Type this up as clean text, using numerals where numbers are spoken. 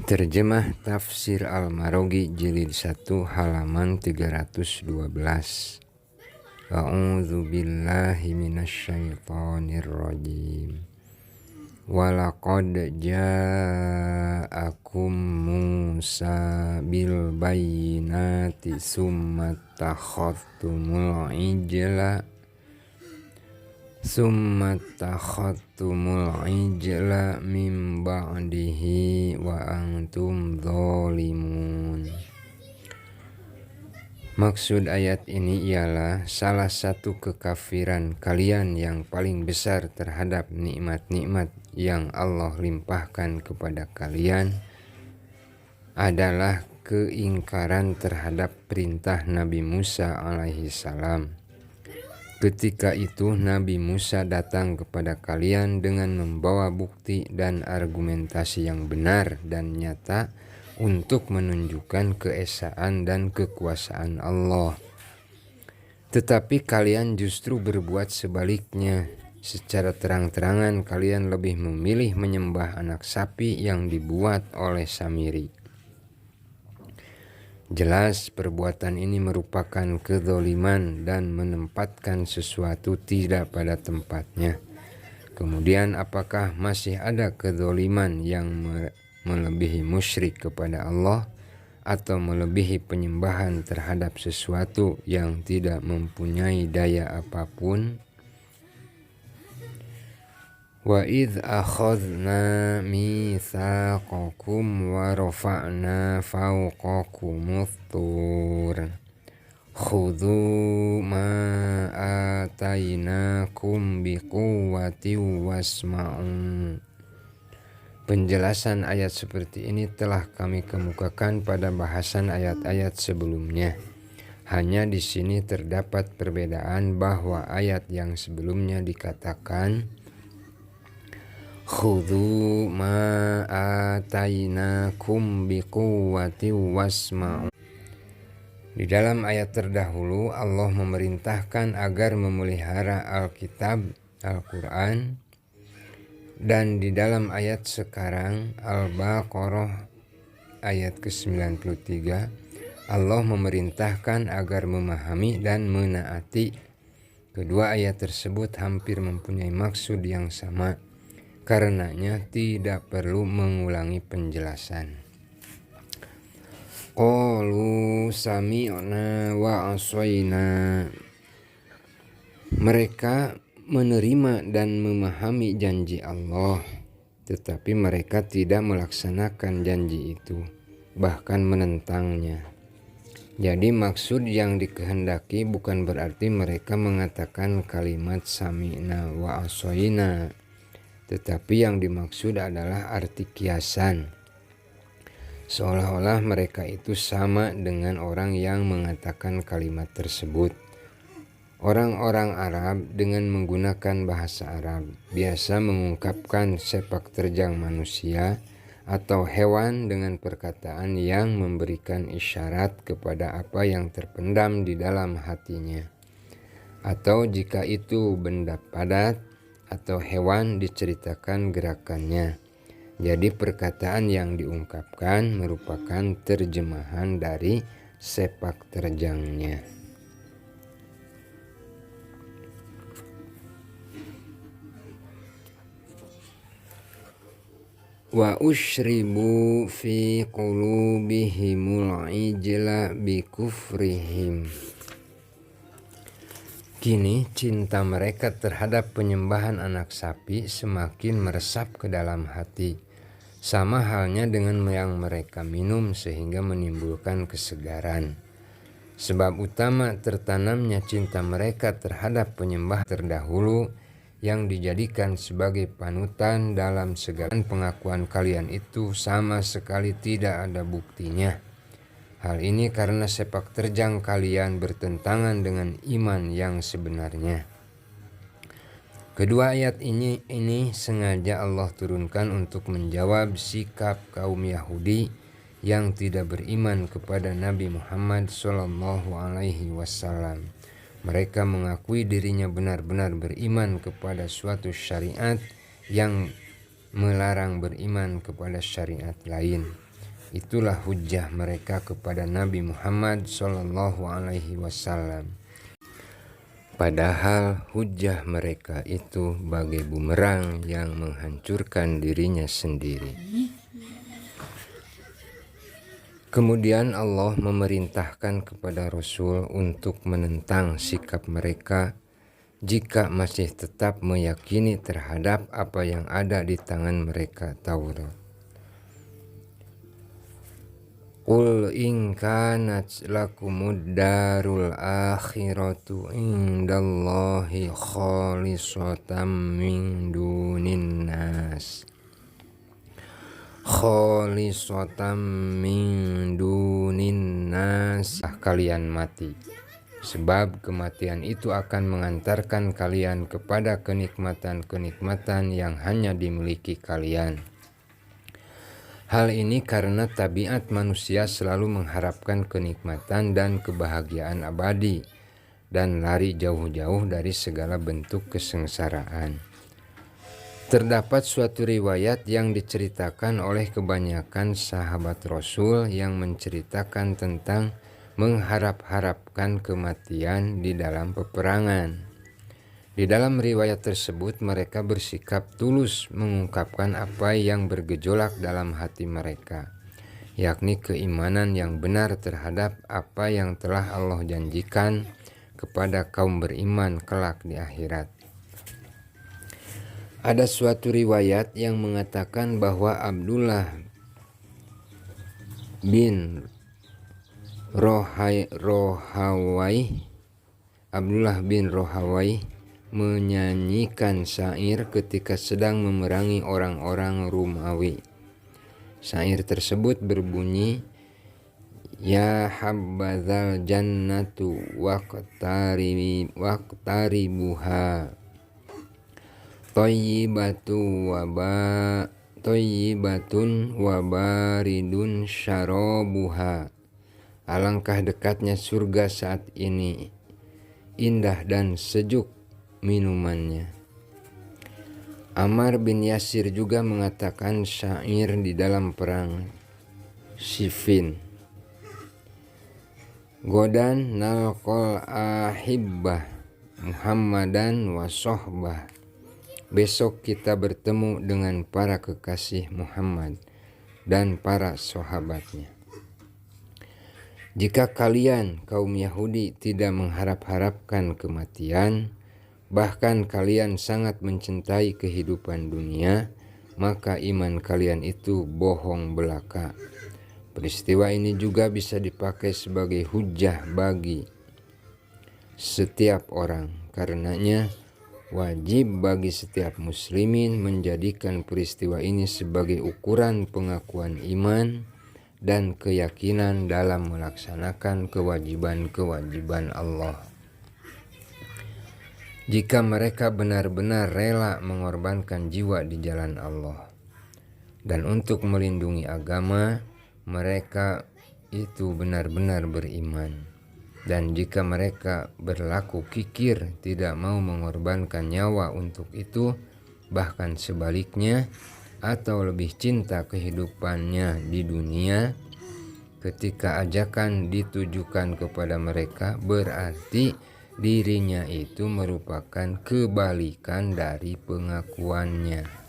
Terjemah Tafsir Al-Marogi Jilid 1 halaman 312. A'udzu billahi minasyaitonir rajim. Walaqad ja'akum Musa bil bayyinati summa takhadtumul ijla min ba'dihi wa antum zalimun. Maksud ayat ini ialah salah satu kekafiran kalian yang paling besar terhadap nikmat-nikmat yang Allah limpahkan kepada kalian adalah keingkaran terhadap perintah Nabi Musa alaihi salam. Ketika itu Nabi Musa datang kepada kalian dengan membawa bukti dan argumentasi yang benar dan nyata untuk menunjukkan keesaan dan kekuasaan Allah. Tetapi kalian justru berbuat sebaliknya. Secara terang-terangan kalian lebih memilih menyembah anak sapi yang dibuat oleh Samiri. Jelas perbuatan ini merupakan kezaliman dan menempatkan sesuatu tidak pada tempatnya. Kemudian apakah masih ada kezaliman yang melebihi musyrik kepada Allah atau melebihi penyembahan terhadap sesuatu yang tidak mempunyai daya apapun? Wa idh akhadna mitsaqakum wa rafa'na fawqakumut tur khudhu ma atainakum biquwwatin wasma'u. Penjelasan ayat seperti ini telah kami kemukakan pada bahasan ayat-ayat sebelumnya. Hanya di sini terdapat perbedaan bahwa ayat yang sebelumnya dikatakan khudhu ma atainakum biquwwatin wasma'u. Di dalam ayat terdahulu Allah memerintahkan agar memelihara Alkitab, Al-Quran, dan di dalam ayat sekarang Al-Baqarah ayat ke-93 Allah memerintahkan agar memahami dan menaati. Kedua ayat tersebut hampir mempunyai maksud yang sama. Karenanya tidak perlu mengulangi penjelasan. Qalu sami'na wa asayna. Mereka menerima dan memahami janji Allah, tetapi mereka tidak melaksanakan janji itu, bahkan menentangnya. Jadi maksud yang dikehendaki bukan berarti mereka mengatakan kalimat sami'na wa asayna, tetapi yang dimaksud adalah arti kiasan. Seolah-olah mereka itu sama dengan orang yang mengatakan kalimat tersebut. Orang-orang Arab dengan menggunakan bahasa Arab biasa mengungkapkan sepak terjang manusia atau hewan dengan perkataan yang memberikan isyarat kepada apa yang terpendam di dalam hatinya. Atau jika itu benda padat atau hewan diceritakan gerakannya. Jadi perkataan yang diungkapkan merupakan terjemahan dari sepak terjangnya. Wa usyribu fi qulubihimul ijla bikufrihim. Kini cinta mereka terhadap penyembahan anak sapi semakin meresap ke dalam hati. Sama halnya dengan yang mereka minum sehingga menimbulkan kesegaran. Sebab utama tertanamnya cinta mereka terhadap penyembah terdahulu yang dijadikan sebagai panutan dalam segala pengakuan kalian itu sama sekali tidak ada buktinya. Hal ini karena sepak terjang kalian bertentangan dengan iman yang sebenarnya. Kedua ayat ini sengaja Allah turunkan untuk menjawab sikap kaum Yahudi yang tidak beriman kepada Nabi Muhammad SAW. Mereka mengakui dirinya benar-benar beriman kepada suatu syariat yang melarang beriman kepada syariat lain. Itulah hujjah mereka kepada Nabi Muhammad SAW. Padahal hujjah mereka itu bagai bumerang yang menghancurkan dirinya sendiri. Kemudian Allah memerintahkan kepada Rasul untuk menentang sikap mereka jika masih tetap meyakini terhadap apa yang ada di tangan mereka, Taurat. Qul in kanat lakumud darul akhiratu indallahi khalisatan min dunin nas. Kalian mati, sebab kematian itu akan mengantarkan kalian kepada kenikmatan-kenikmatan yang hanya dimiliki kalian. Hal ini karena tabiat manusia selalu mengharapkan kenikmatan dan kebahagiaan abadi dan lari jauh-jauh dari segala bentuk kesengsaraan. Terdapat suatu riwayat yang diceritakan oleh kebanyakan sahabat Rasul yang menceritakan tentang mengharap-harapkan kematian di dalam peperangan. Di dalam riwayat tersebut mereka bersikap tulus mengungkapkan apa yang bergejolak dalam hati mereka, yakni keimanan yang benar terhadap apa yang telah Allah janjikan kepada kaum beriman kelak di akhirat. Ada suatu riwayat yang mengatakan bahwa Abdullah bin Rohawai menyanyikan syair ketika sedang memerangi orang-orang Romawi. Syair tersebut berbunyi, Ya habbadzal jannatu waqtaribuha Thayyibatun wa baridun syarabuha. Alangkah dekatnya surga saat ini, indah dan sejuk minumannya. Ammar bin Yasir juga mengatakan syair di dalam perang Siffin. Godan nalqal ahibbah Muhammadan wa sohbah. Besok kita bertemu dengan para kekasih Muhammad dan para sahabatnya. Jika kalian kaum Yahudi tidak mengharap-harapkan kematian, bahkan kalian sangat mencintai kehidupan dunia, maka iman kalian itu bohong belaka. Peristiwa ini juga bisa dipakai sebagai hujjah bagi setiap orang. Karenanya wajib bagi setiap muslimin menjadikan peristiwa ini sebagai ukuran pengakuan iman dan keyakinan dalam melaksanakan kewajiban-kewajiban Allah. Jika mereka benar-benar rela mengorbankan jiwa di jalan Allah dan untuk melindungi agama, mereka itu benar-benar beriman. Dan jika mereka berlaku kikir, tidak mau mengorbankan nyawa untuk itu, bahkan sebaliknya, atau lebih cinta kehidupannya di dunia, ketika ajakan ditujukan kepada mereka, berarti dirinya itu merupakan kebalikan dari pengakuannya.